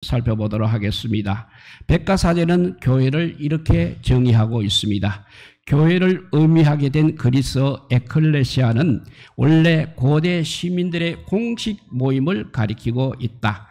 살펴보도록 하겠습니다. 백과사전은 교회를 이렇게 정의하고 있습니다. 교회를 의미하게 된 그리스어 에클레시아는 원래 고대 시민들의 공식 모임을 가리키고 있다.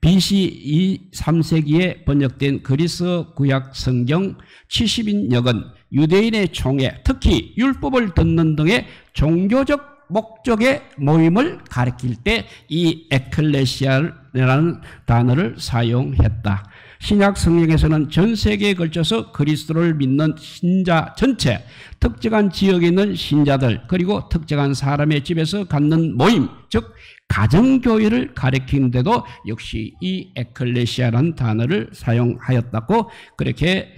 BC 3세기에 번역된 그리스어 구약 성경 70인역은 유대인의 총회, 특히 율법을 듣는 등의 종교적 목적의 모임을 가리킬 때 이 에클레시아라는 단어를 사용했다. 신약 성경에서는 전 세계에 걸쳐서 그리스도를 믿는 신자 전체, 특정한 지역에 있는 신자들, 그리고 특정한 사람의 집에서 갖는 모임, 즉 가정교회를 가리키는데도 역시 이 에클레시아라는 단어를 사용하였다고 그렇게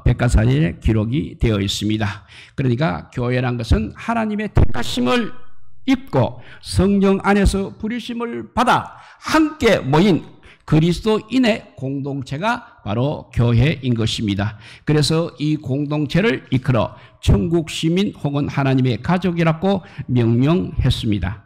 백과사전에 기록이 되어 있습니다. 그러니까 교회란 것은 하나님의 택하심을 입고 성령 안에서 부르심을 받아 함께 모인 그리스도인의 공동체가 바로 교회인 것입니다. 그래서 이 공동체를 이끌어 천국 시민 혹은 하나님의 가족이라고 명명했습니다.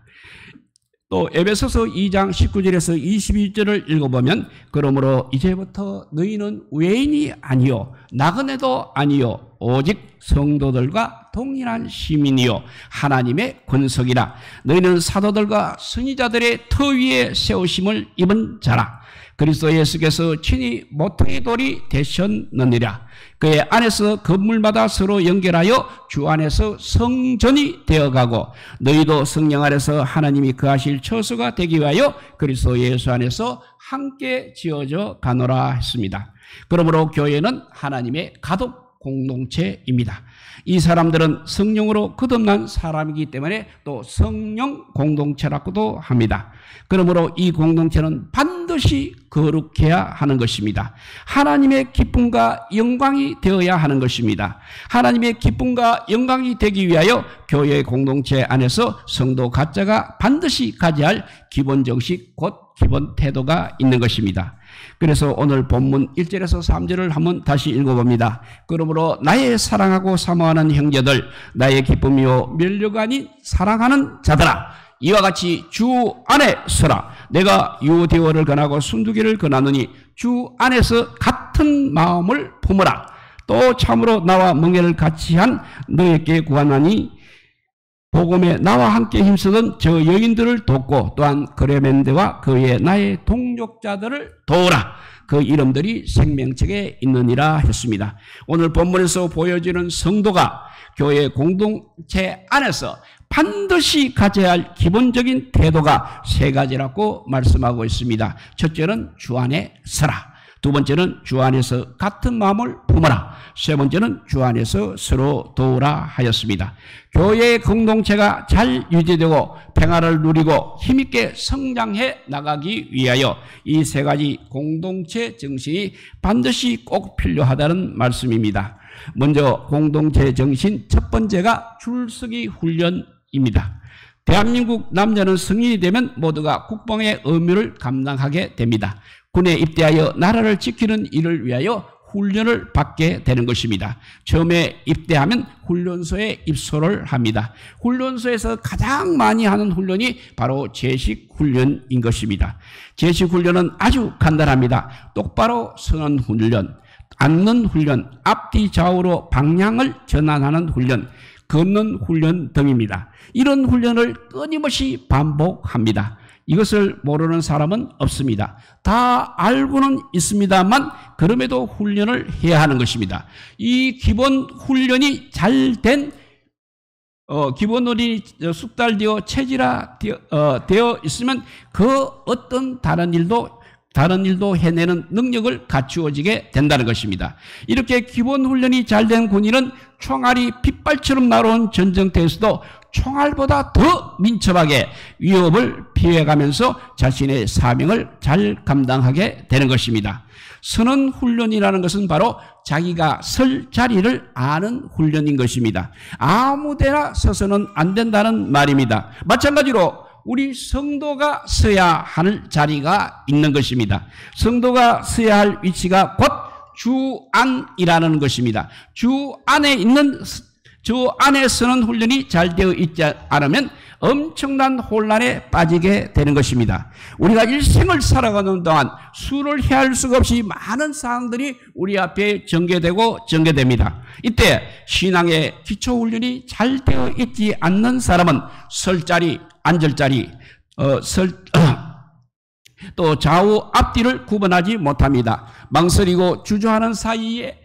또 에베소서 2장 19절에서 22절을 읽어보면 그러므로 이제부터 너희는 외인이 아니요 나그네도 아니요 오직 성도들과 동일한 시민이요 하나님의 권속이라. 너희는 사도들과 선지자들의 터 위에 세우심을 입은 자라. 그리스도 예수께서 친히 모퉁이 돌이 되셨느니라. 그의 안에서 건물마다 서로 연결하여 주 안에서 성전이 되어가고 너희도 성령 안에서 하나님이 거하실 처소가 되기 위하여 그리스도 예수 안에서 함께 지어져 가노라 했습니다. 그러므로 교회는 하나님의 가족 공동체입니다. 이 사람들은 성령으로 거듭난 사람이기 때문에 또 성령 공동체라고도 합니다. 그러므로 이 공동체는 반드시 거룩해야 하는 것입니다. 하나님의 기쁨과 영광이 되어야 하는 것입니다. 하나님의 기쁨과 영광이 되기 위하여 교회 공동체 안에서 성도 각자가 반드시 가져야 할 기본 정식 곧 기본 태도가 있는 것입니다. 그래서 오늘 본문 1절에서 3절을 한번 다시 읽어봅니다. 그러므로 나의 사랑하고 사모하는 형제들, 나의 기쁨이요 면류가 아닌 사랑하는 자들아, 이와 같이 주 안에 서라. 내가 유대어를 권하고 순두기를 권하느니 주 안에서 같은 마음을 품으라. 또 참으로 나와 멍에를 같이 한 너에게 구하나니 복음에 나와 함께 힘쓰던 저 여인들을 돕고 또한 그레멘데와 그의 나의 동족자들을 도우라. 그 이름들이 생명책에 있느니라 했습니다. 오늘 본문에서 보여지는 성도가 교회 공동체 안에서 반드시 가져야 할 기본적인 태도가 세 가지라고 말씀하고 있습니다. 첫째는 주 안에 서라. 두 번째는 주 안에서 같은 마음을 품어라. 세 번째는 주 안에서 서로 도우라 하였습니다. 교회의 공동체가 잘 유지되고 평화를 누리고 힘있게 성장해 나가기 위하여 이 세 가지 공동체 정신이 반드시 꼭 필요하다는 말씀입니다. 먼저 공동체 정신 첫 번째가 줄서기 훈련입니다. 대한민국 남녀는 성인이 되면 모두가 국방의 의무를 감당하게 됩니다. 군에 입대하여 나라를 지키는 일을 위하여 훈련을 받게 되는 것입니다. 처음에 입대하면 훈련소에 입소를 합니다. 훈련소에서 가장 많이 하는 훈련이 바로 제식 훈련인 것입니다. 제식 훈련은 아주 간단합니다. 똑바로 서는 훈련, 앉는 훈련, 앞뒤 좌우로 방향을 전환하는 훈련, 걷는 훈련 등입니다. 이런 훈련을 끊임없이 반복합니다. 이것을 모르는 사람은 없습니다. 다 알고는 있습니다만 그럼에도 훈련을 해야 하는 것입니다. 이 기본 훈련이 잘된 기본 훈련이 숙달되어 체질화되어 있으면 그 어떤 다른 일도 해내는 능력을 갖추어지게 된다는 것입니다. 이렇게 기본 훈련이 잘된 군인은 총알이 핏발처럼 날아온 전쟁터에서도 총알보다 더 민첩하게 위협을 피해가면서 자신의 사명을 잘 감당하게 되는 것입니다. 서는 훈련이라는 것은 바로 자기가 설 자리를 아는 훈련인 것입니다. 아무데나 서서는 안 된다는 말입니다. 마찬가지로 우리 성도가 서야 할 자리가 있는 것입니다. 성도가 서야 할 위치가 곧 주 안이라는 것입니다. 주 안에 서는 훈련이 잘 되어 있지 않으면 엄청난 혼란에 빠지게 되는 것입니다. 우리가 일생을 살아가는 동안 수를 헤아릴 수가 없이 많은 사항들이 우리 앞에 전개됩니다. 이때 신앙의 기초훈련이 잘 되어 있지 않는 사람은 설 자리, 앉을 자리, 또 좌우 앞뒤를 구분하지 못합니다. 망설이고 주저하는 사이에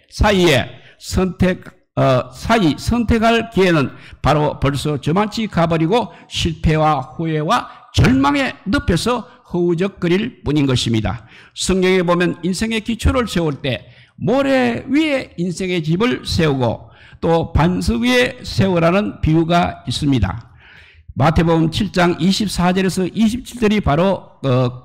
선택할 기회는 바로 벌써 저만치 가버리고 실패와 후회와 절망의 늪에서 허우적거릴 뿐인 것입니다. 성경에 보면 인생의 기초를 세울 때 모래 위에 인생의 집을 세우고 또 반석 위에 세우라는 비유가 있습니다. 마태복음 7장 24절에서 27절이 바로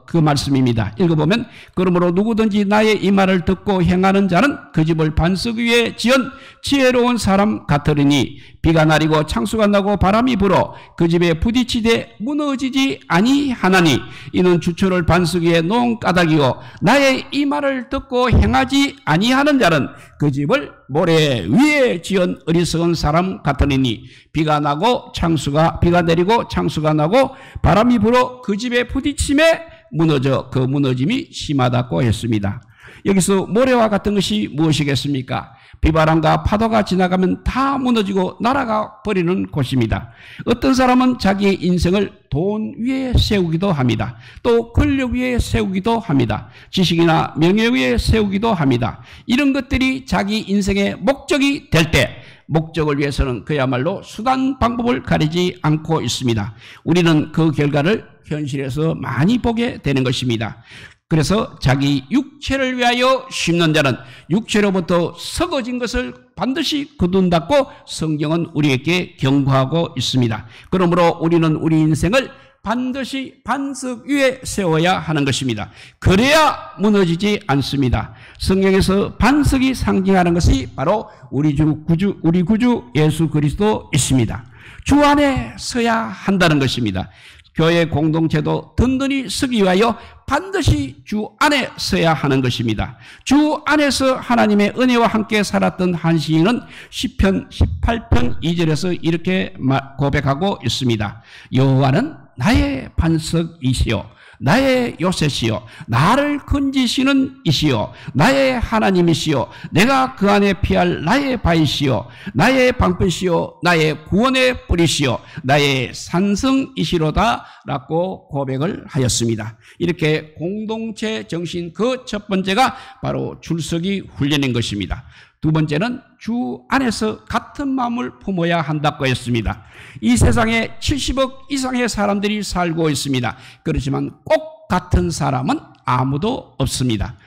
그 말씀입니다. 읽어보면 그러므로 누구든지 나의 이 말을 듣고 행하는 자는 그 집을 반석 위에 지은 지혜로운 사람 같으리니 비가 내리고 창수가 나고 바람이 불어 그 집에 부딪히되 무너지지 아니하나니 이는 주초를 반석 위에 놓은 까닭이요 나의 이 말을 듣고 행하지 아니하는 자는 그 집을 모래 위에 지은 어리석은 사람 같으니 비가 내리고 창수가 나고 바람이 불어 그 집에 부딪힘에 무너져 그 무너짐이 심하다고 했습니다. 여기서 모래와 같은 것이 무엇이겠습니까? 비바람과 파도가 지나가면 다 무너지고 날아가 버리는 곳입니다. 어떤 사람은 자기의 인생을 돈 위에 세우기도 합니다. 또 권력 위에 세우기도 합니다. 지식이나 명예 위에 세우기도 합니다. 이런 것들이 자기 인생의 목적이 될 때 목적을 위해서는 그야말로 수단 방법을 가리지 않고 있습니다. 우리는 그 결과를 현실에서 많이 보게 되는 것입니다. 그래서 자기 육체를 위하여 심는 자는 육체로부터 썩어진 것을 반드시 거둔다고 성경은 우리에게 경고하고 있습니다. 그러므로 우리는 우리 인생을 반드시 반석 위에 세워야 하는 것입니다. 그래야 무너지지 않습니다. 성경에서 반석이 상징하는 것이 바로 우리 구주 예수 그리스도이십니다. 주 안에 서야 한다는 것입니다. 교회 공동체도 든든히 서기 위하여 반드시 주 안에 서야 하는 것입니다. 주 안에서 하나님의 은혜와 함께 살았던 한 시인은 시편 18편 2절에서 이렇게 고백하고 있습니다. 여호와는 나의 반석이시요 나의 요새시요 나를 건지시는 이시요 나의 하나님이시요 내가 그 안에 피할 나의 바위시요 나의 방패시요 나의 구원의 뿌리시요 나의 산성이시로다 라고 고백을 하였습니다. 이렇게 공동체 정신 그 첫 번째가 바로 줄서기 훈련인 것입니다. 두 번째는 주 안에서 같은 마음을 품어야 한다고 했습니다. 이 세상에 70억 이상의 사람들이 살고 있습니다. 그렇지만 꼭 같은 사람은 아무도 없습니다.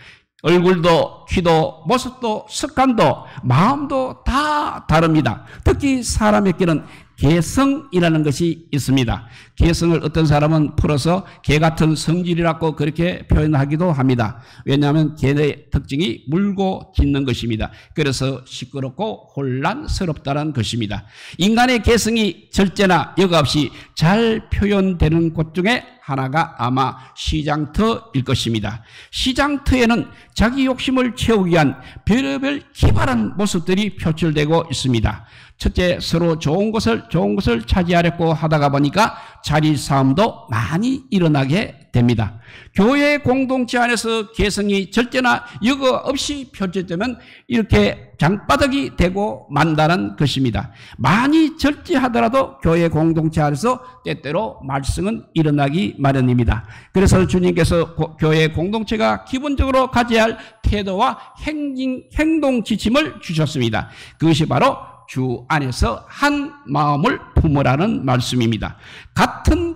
얼굴도 키도 모습도 습관도 마음도 다 다릅니다. 특히 사람에게는 개성이라는 것이 있습니다. 개성을 어떤 사람은 풀어서 개 같은 성질이라고 그렇게 표현하기도 합니다. 왜냐하면 개의 특징이 물고 짖는 것입니다. 그래서 시끄럽고 혼란스럽다는 것입니다. 인간의 개성이 절제나 여과 없이 잘 표현되는 곳 중에 하나가 아마 시장터일 것입니다. 시장터에는 자기 욕심을 채우기 위한 별의별 기발한 모습들이 표출되고 있습니다. 첫째, 서로 좋은 것을 차지하려고 하다가 보니까 자리 싸움도 많이 일어나게 됩니다. 교회 공동체 안에서 개성이 절제나 여과 없이 표출되면 이렇게 장바닥이 되고 만다는 것입니다. 많이 절제하더라도 교회 공동체 안에서 때때로 말썽은 일어나기 마련입니다. 그래서 주님께서 교회 공동체가 기본적으로 가져야 할 태도와 행동 지침을 주셨습니다. 그것이 바로 주 안에서 한 마음을 품으라는 말씀입니다. 같은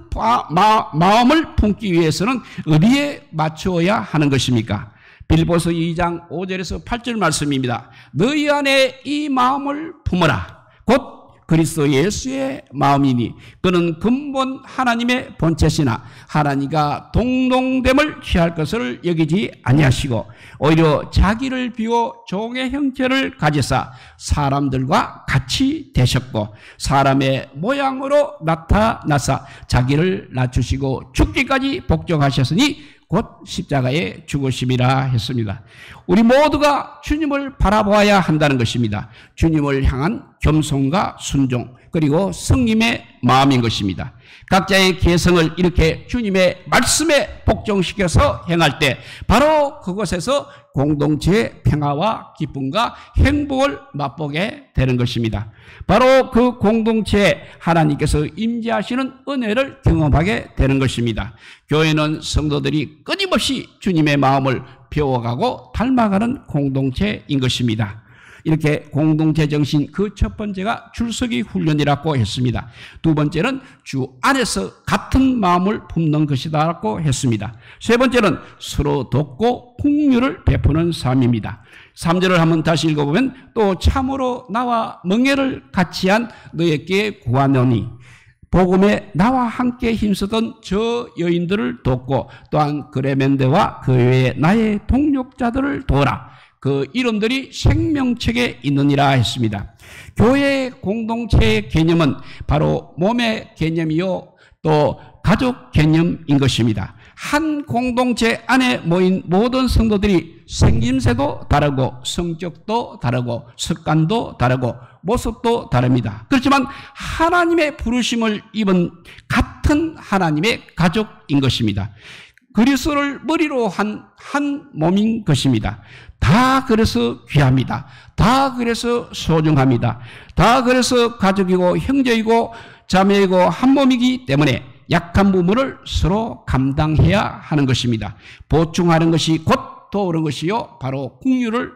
마음을 품기 위해서는 어디에 맞추어야 하는 것입니까? 빌보서 2장 5절에서 8절 말씀입니다. 너희 안에 이 마음을 품으라. 곧 그리스도 예수의 마음이니 그는 근본 하나님의 본체시나 하나님과 동등됨을 취할 것을 여기지 아니하시고 오히려 자기를 비워 종의 형체를 가지사 사람들과 같이 되셨고 사람의 모양으로 나타나사 자기를 낮추시고 죽기까지 복종하셨으니 곧 십자가에 죽으심이라 했습니다. 우리 모두가 주님을 바라보아야 한다는 것입니다. 주님을 향한 겸손과 순종 그리고 성님의 마음인 것입니다. 각자의 개성을 이렇게 주님의 말씀에 복종시켜서 행할 때 바로 그곳에서 공동체의 평화와 기쁨과 행복을 맛보게 되는 것입니다. 바로 그 공동체에 하나님께서 임재하시는 은혜를 경험하게 되는 것입니다. 교회는 성도들이 끊임없이 주님의 마음을 배워가고 닮아가는 공동체인 것입니다. 이렇게 공동체 정신 그 첫 번째가 출석이 훈련이라고 했습니다. 두 번째는 주 안에서 같은 마음을 품는 것이다라고 했습니다. 세 번째는 서로 돕고 긍휼을 베푸는 삶입니다. 3절을 한번 다시 읽어보면 또 참으로 나와 멍에를 같이 한 너에게 구하노니 복음에 나와 함께 힘쓰던 저 여인들을 돕고 또한 그레멘데와 그 외에 나의 동력자들을 도우라. 그 이름들이 생명책에 있느니라 했습니다. 교회의 공동체의 개념은 바로 몸의 개념이요 또 가족 개념인 것입니다. 한 공동체 안에 모인 모든 성도들이 생김새도 다르고 성격도 다르고 습관도 다르고 모습도 다릅니다. 그렇지만 하나님의 부르심을 입은 같은 하나님의 가족인 것입니다. 그리스도를 머리로 한 몸인 것입니다. 다 그래서 귀합니다. 다 그래서 소중합니다. 다 그래서 가족이고 형제이고 자매이고 한 몸이기 때문에 약한 부분을 서로 감당해야 하는 것입니다. 보충하는 것이 곧 도우는 것이요 바로 긍휼을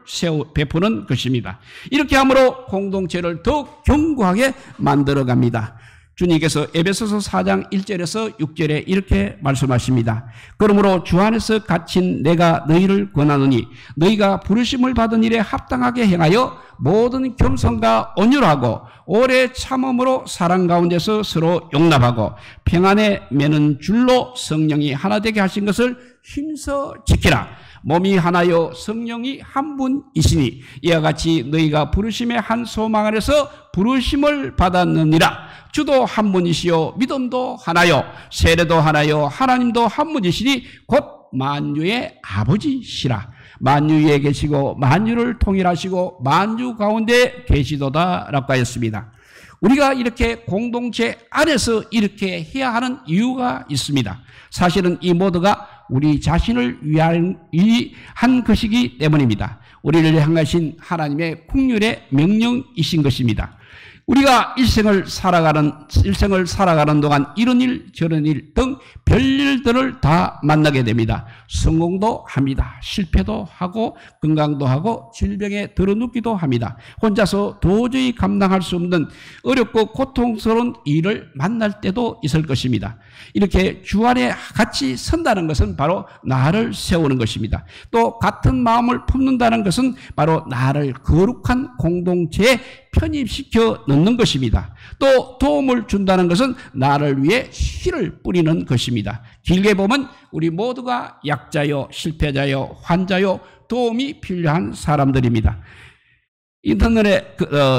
베푸는 것입니다. 이렇게 함으로 공동체를 더욱 견고하게 만들어갑니다. 주님께서 에베소서 4장 1절에서 6절에 이렇게 말씀하십니다. 그러므로 주 안에서 갇힌 내가 너희를 권하노니 너희가 부르심을 받은 일에 합당하게 행하여 모든 겸손과 온유하고 오래 참음으로 사랑 가운데서 서로 용납하고 평안에 매는 줄로 성령이 하나 되게 하신 것을 힘써 지키라. 몸이 하나요 성령이 한 분이시니 이와 같이 너희가 부르심의 한 소망 안에서 부르심을 받았느니라. 주도 한 분이시요 믿음도 하나요 세례도 하나요 하나님도 한 분이시니 곧 만유의 아버지시라. 만유 위에 계시고 만유를 통일하시고 만유 가운데 계시도다라고 하였습니다. 우리가 이렇게 공동체 안에서 이렇게 해야 하는 이유가 있습니다. 사실은 이 모두가 우리 자신을 위한 것이기 때문입니다. 우리를 향하신 하나님의 긍휼의 명령이신 것입니다. 우리가 일생을 살아가는 동안 이런 일 저런 일 등 별일들을 다 만나게 됩니다. 성공도 합니다. 실패도 하고 건강도 하고 질병에 들어눕기도 합니다. 혼자서 도저히 감당할 수 없는 어렵고 고통스러운 일을 만날 때도 있을 것입니다. 이렇게 주 안에 같이 선다는 것은 바로 나를 세우는 것입니다. 또 같은 마음을 품는다는 것은 바로 나를 거룩한 공동체에 편입시켜 넣는 것입니다. 또 도움을 준다는 것은 나를 위해 씨를 뿌리는 것입니다. 길게 보면 우리 모두가 약자요, 실패자요, 환자요, 도움이 필요한 사람들입니다. 인터넷에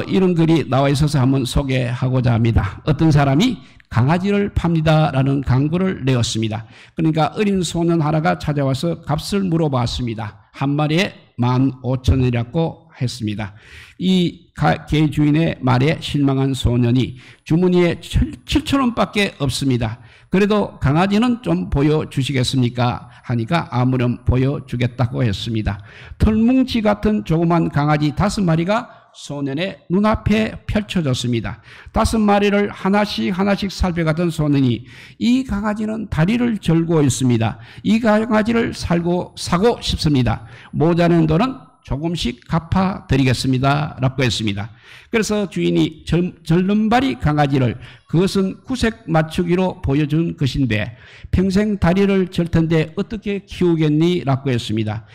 이런 글이 나와 있어서 한번 소개하고자 합니다. 어떤 사람이 강아지를 팝니다라는 광고를 내었습니다. 그러니까 어린 소년 하나가 찾아와서 값을 물어봤습니다. 한 마리에 15,000원이라고 했습니다. 이 개 주인의 말에 실망한 소년이 주머니에 7,000원밖에 없습니다. 그래도 강아지는 좀 보여주시겠습니까? 하니까 아무렴 보여주겠다고 했습니다. 털뭉치 같은 조그만 강아지 5마리가 소년의 눈앞에 펼쳐졌습니다. 5마리를 하나씩 살펴가던 소년이 이 강아지는 다리를 절고 있습니다. 이 강아지를 사고 싶습니다. 모자란 돈은 조금씩 갚아드리겠습니다 라고 했습니다. 그래서 주인이 절름발이 강아지를 그것은 구색 맞추기로 보여준 것인데 평생 다리를 절 텐데 어떻게 키우겠니? 라고 했습니다.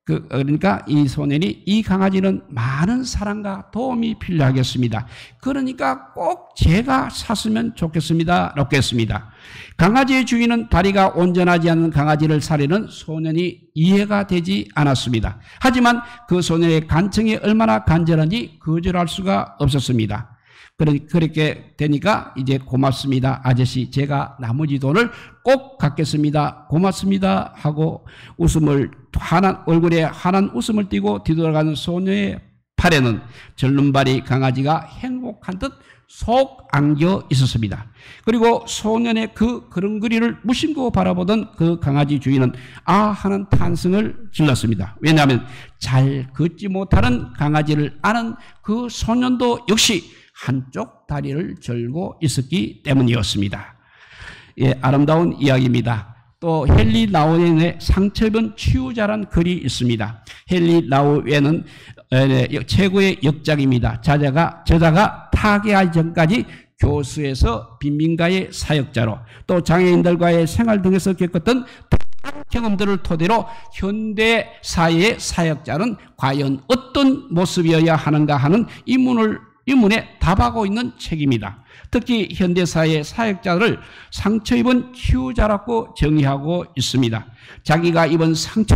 그러니까 이 소년이 이 강아지는 많은 사랑과 도움이 필요하겠습니다. 그러니까 꼭 제가 샀으면 좋겠습니다 라고 했습니다. 강아지의 주인은 다리가 온전하지 않은 강아지를 사려는 소년이 이해가 되지 않았습니다. 하지만 그 소년의 간청이 얼마나 간절한지 거절할 수가 없었습니다. 그렇게 되니까 이제 고맙습니다 아저씨, 제가 나머지 돈을 꼭 갚겠습니다, 고맙습니다 하고 얼굴에 환한 웃음을 띠고 뒤돌아가는 소녀의 팔에는 절름발이 강아지가 행복한 듯 속 안겨 있었습니다. 그리고 소년의 그 그릉그리를 무심코 바라보던 그 강아지 주인은 아 하는 탄성을 질렀습니다. 왜냐하면 잘 걷지 못하는 강아지를 아는 그 소년도 역시 한쪽 다리를 절고 있었기 때문이었습니다. 예, 아름다운 이야기입니다. 또 헨리 라우엔의 상처 입은 치유자란 글이 있습니다. 헨리 라우엔은 최고의 역작입니다. 저자가 타계하기 전까지 교수에서 빈민가의 사역자로 또 장애인들과의 생활 등에서 겪었던 경험들을 토대로 현대 사회의 사역자는 과연 어떤 모습이어야 하는가 하는 의문에 답하고 있는 책입니다. 특히 현대사회의 사역자를 상처 입은 치유자라고 정의하고 있습니다. 자기가 입은 상처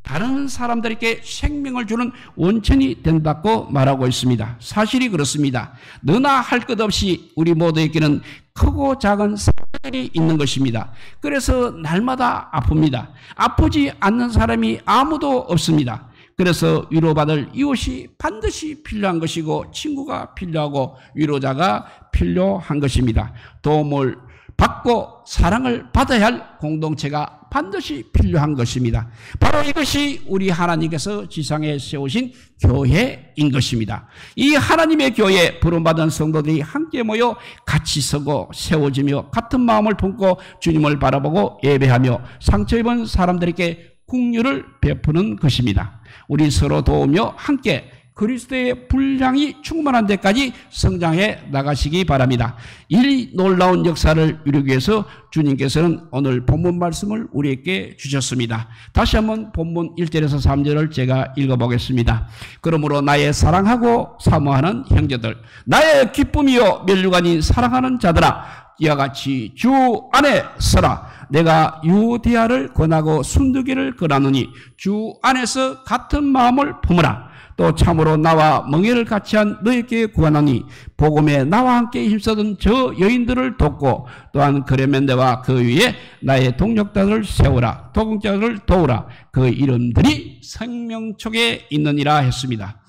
다른 사람들에게 생명을 주는 원천이 된다고 말하고 있습니다. 사실이 그렇습니다. 너나 할 것 없이 우리 모두에게는 크고 작은 상처들이 있는 것입니다. 그래서 날마다 아픕니다. 아프지 않는 사람이 아무도 없습니다. 그래서 위로받을 이웃이 반드시 필요한 것이고 친구가 필요하고 위로자가 필요한 것입니다. 도움을 받고 사랑을 받아야 할 공동체가 반드시 필요한 것입니다. 바로 이것이 우리 하나님께서 지상에 세우신 교회인 것입니다. 이 하나님의 교회에 부름받은 성도들이 함께 모여 같이 서고 세워지며 같은 마음을 품고 주님을 바라보고 예배하며 상처 입은 사람들에게 긍휼을 베푸는 것입니다. 우리 서로 도우며 함께 그리스도의 분량이 충만한 데까지 성장해 나가시기 바랍니다. 이 놀라운 역사를 이루기 위해서 주님께서는 오늘 본문 말씀을 우리에게 주셨습니다. 다시 한번 본문 1절에서 3절을 제가 읽어보겠습니다. 그러므로 나의 사랑하고 사모하는 형제들, 나의 기쁨이요 면류관이 사랑하는 자들아, 이와 같이 주 안에 서라. 내가 유디아를 권하고 순두기를 권하노니 주 안에서 같은 마음을 품으라. 또 참으로 나와 멍에를 같이한 너에게 구하노니 복음에 나와 함께 힘쓰던 저 여인들을 돕고 또한 그레멘데와 그 위에 나의 동역자들을 세우라. 동역자들을 도우라. 그 이름들이 생명책에 있느니라 했습니다.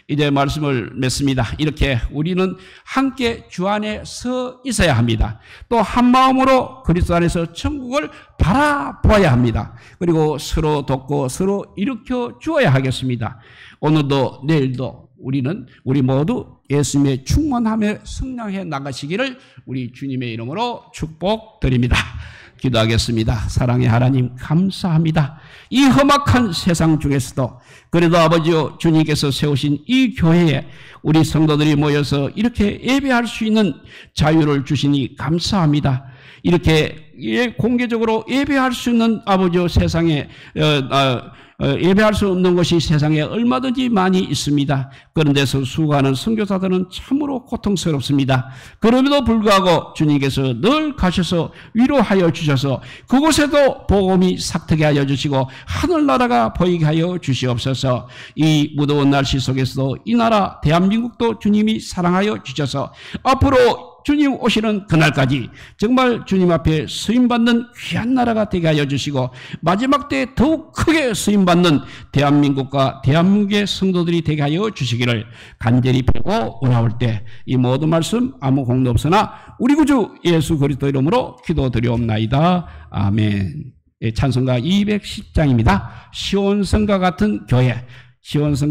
이제 말씀을 맺습니다. 이렇게 우리는 함께 주 안에 서 있어야 합니다. 또 한마음으로 그리스도 안에서 천국을 바라보아야 합니다. 그리고 서로 돕고 서로 일으켜 주어야 하겠습니다. 오늘도 내일도 우리 모두 예수님의 충만함에 성장해 나가시기를 우리 주님의 이름으로 축복드립니다. 기도하겠습니다. 사랑의 하나님 감사합니다. 이 험악한 세상 중에서도 그래도 아버지요 주님께서 세우신 이 교회에 우리 성도들이 모여서 이렇게 예배할 수 있는 자유를 주시니 감사합니다. 이렇게 공개적으로 예배할 수 있는 아버지요 세상에 예배할 수 없는 것이 세상에 얼마든지 많이 있습니다. 그런 데서 수고하는 선교사들은 참으로 고통스럽습니다. 그럼에도 불구하고 주님께서 늘 가셔서 위로하여 주셔서 그곳에도 복음이 삭트게 하여 주시고 하늘나라가 보이게 하여 주시옵소서. 이 무더운 날씨 속에서도 이 나라 대한민국도 주님이 사랑하여 주셔서 앞으로 주님 오시는 그날까지 정말 주님 앞에 쓰임받는 귀한 나라가 되게 하여 주시고 마지막 때에 더욱 크게 쓰임받는 대한민국과 대한민국의 성도들이 되게 하여 주시기를 간절히 빌고 오라올 때 이 모든 말씀 아무 공도 없으나 우리 구주 예수 그리스도 이름으로 기도드리옵나이다. 아멘. 찬송가 210장입니다. 시온성과 같은 교회. 시온성